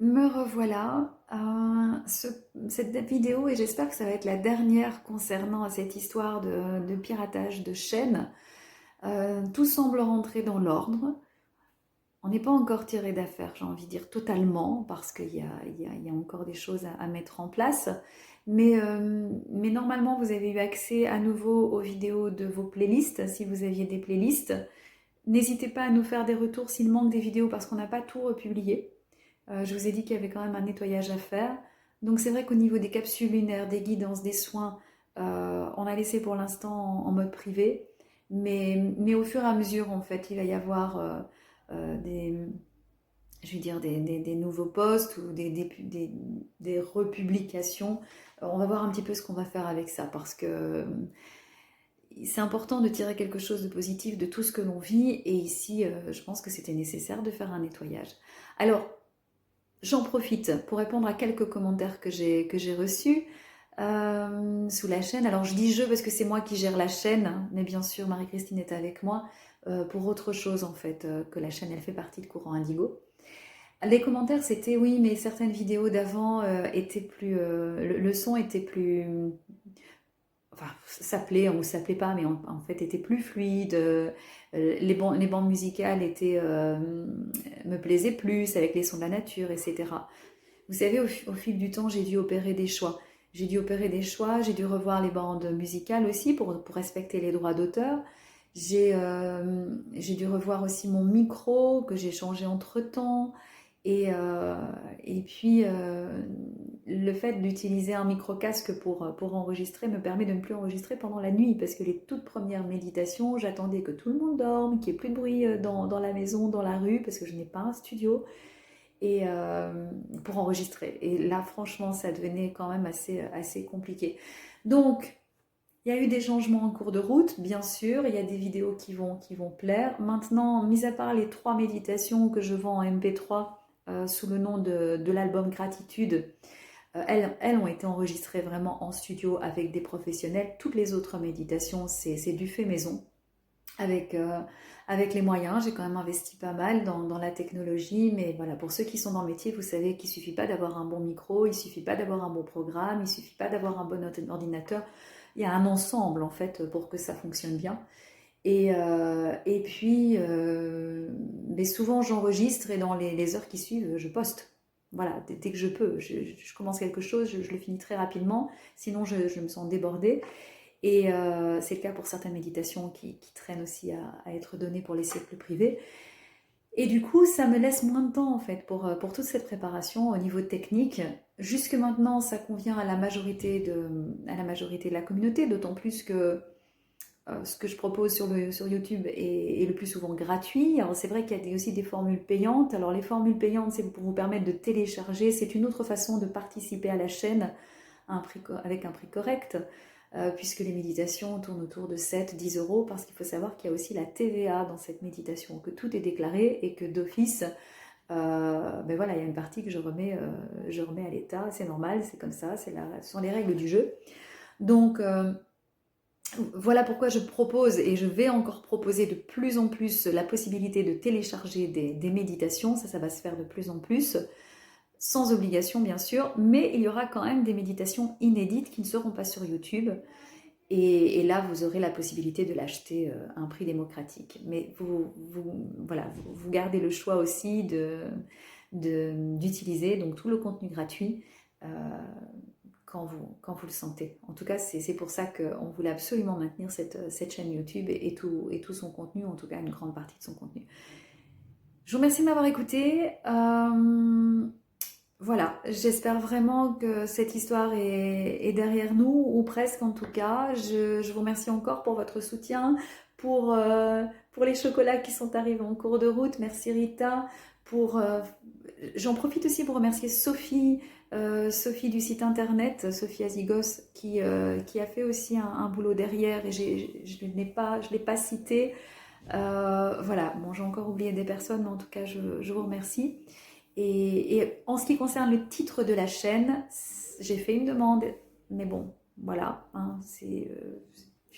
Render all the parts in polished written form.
Me revoilà, cette vidéo et j'espère que ça va être la dernière concernant cette histoire de piratage de chaînes. Tout semble rentrer dans l'ordre. On n'est pas encore tiré d'affaire, j'ai envie de dire totalement, parce qu'il y a encore des choses à mettre en place. Mais normalement, vous avez eu accès à nouveau aux vidéos de vos playlists, si vous aviez des playlists. N'hésitez pas à nous faire des retours s'il manque des vidéos, parce qu'on n'a pas tout republié. Je vous ai dit qu'il y avait quand même un nettoyage à faire. Donc c'est vrai qu'au niveau des capsules lunaires, des guidances, des soins, on a laissé pour l'instant en mode privé. Mais au fur et à mesure, en fait, il va y avoir des, je vais dire des nouveaux posts ou des republications. On va voir un petit peu ce qu'on va faire avec ça parce que c'est important de tirer quelque chose de positif de tout ce que l'on vit. Et ici, je pense que c'était nécessaire de faire un nettoyage. Alors, j'en profite pour répondre à quelques commentaires que j'ai reçus sous la chaîne. Alors je dis je parce que c'est moi qui gère la chaîne, mais bien sûr Marie-Christine est avec moi pour autre chose en fait que la chaîne. Elle fait partie de Courant Indigo. Les commentaires c'était oui, mais certaines vidéos d'avant étaient plus, le son était plus, enfin s'appelait ou s'appelait pas, mais en fait était plus fluide. Les bandes musicales me plaisaient plus avec les sons de la nature, etc. Vous savez, au fil du temps, j'ai dû opérer des choix. J'ai dû revoir les bandes musicales aussi pour respecter les droits d'auteur. J'ai dû revoir aussi mon micro que j'ai changé entre-temps. Et, euh, et puis, le fait d'utiliser un micro-casque pour enregistrer me permet de ne plus enregistrer pendant la nuit parce que les toutes premières méditations, j'attendais que tout le monde dorme, qu'il n'y ait plus de bruit dans la maison, dans la rue, parce que je n'ai pas un studio et pour enregistrer. Et là, franchement, ça devenait quand même assez compliqué. Donc, il y a eu des changements en cours de route, bien sûr. Il y a des vidéos qui vont plaire. Maintenant, mis à part les 3 méditations que je vends en MP3 sous le nom de l'album Gratitude, elles ont été enregistrées vraiment en studio avec des professionnels. Toutes les autres méditations, c'est du fait maison avec, euh, avec les moyens. J'ai quand même investi pas mal dans la technologie, mais voilà, pour ceux qui sont dans le métier, vous savez qu'il ne suffit pas d'avoir un bon micro, il ne suffit pas d'avoir un bon programme, il ne suffit pas d'avoir un bon ordinateur. Il y a un ensemble en fait pour que ça fonctionne bien. Et puis, mais souvent j'enregistre et dans les heures qui suivent, je poste. Voilà, dès que je peux. Je commence quelque chose, je le finis très rapidement, sinon je me sens débordée. Et c'est le cas pour certaines méditations qui traînent aussi à être données pour les cercles privés. Et du coup, ça me laisse moins de temps en fait pour toute cette préparation au niveau technique. Jusque maintenant, ça convient à la majorité de la communauté, d'autant plus que ce que je propose sur YouTube est le plus souvent gratuit. Alors c'est vrai qu'il y a aussi des formules payantes. Alors les formules payantes, c'est pour vous permettre de télécharger. C'est une autre façon de participer à la chaîne avec un prix correct, puisque les méditations tournent autour de 7-10 euros, parce qu'il faut savoir qu'il y a aussi la TVA dans cette méditation, que tout est déclaré et que d'office, ben voilà, il y a une partie que je remets à l'État, c'est normal, c'est comme ça, ce sont les règles du jeu. Donc voilà pourquoi je propose et je vais encore proposer de plus en plus la possibilité de télécharger des méditations, ça va se faire de plus en plus sans obligation bien sûr, mais il y aura quand même des méditations inédites qui ne seront pas sur YouTube. Et là, vous aurez la possibilité de l'acheter à un prix démocratique. Mais voilà, vous gardez le choix aussi d'utiliser donc tout le contenu gratuit euh, quand vous le sentez. En tout cas, c'est pour ça qu'on voulait absolument maintenir cette chaîne YouTube et tout son contenu, en tout cas une grande partie de son contenu. Je vous remercie de m'avoir écouté. Voilà, j'espère vraiment que cette histoire est derrière nous, ou presque en tout cas. Je vous remercie encore pour votre soutien, pour les chocolats qui sont arrivés en cours de route. Merci Rita. J'en profite aussi pour remercier Sophie, Sophie du site internet, Sophie Azigos, qui a fait aussi un boulot derrière et je ne l'ai pas cité. Voilà, bon, j'ai encore oublié des personnes, mais en tout cas, je vous remercie. Et en ce qui concerne le titre de la chaîne, j'ai fait une demande, mais bon, voilà, hein, c'est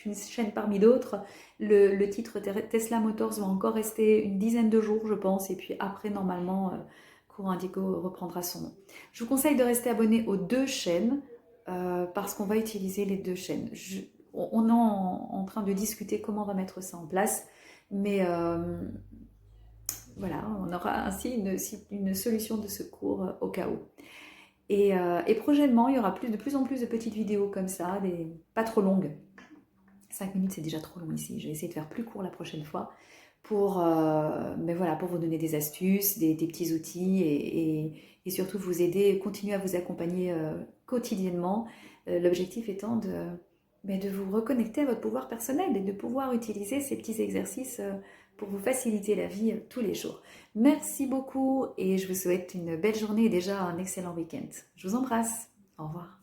une chaîne parmi d'autres. Le titre Tesla Motors va encore rester une dizaine de jours, je pense, et puis après, normalement, cours Indigo reprendra son nom. Je vous conseille de rester abonné aux deux chaînes parce qu'on va utiliser les deux chaînes. On est en train de discuter comment on va mettre ça en place, mais voilà, on aura ainsi une solution de secours au cas où. Et prochainement, il y aura de plus en plus de petites vidéos comme ça, pas trop longues. 5 minutes, c'est déjà trop long ici. Je vais essayer de faire plus court la prochaine fois mais voilà, pour vous donner des astuces, des petits outils et surtout vous aider, continuer à vous accompagner quotidiennement. L'objectif étant de vous reconnecter à votre pouvoir personnel et de pouvoir utiliser ces petits exercices pour vous faciliter la vie tous les jours. Merci beaucoup et je vous souhaite une belle journée et déjà un excellent week-end. Je vous embrasse. Au revoir.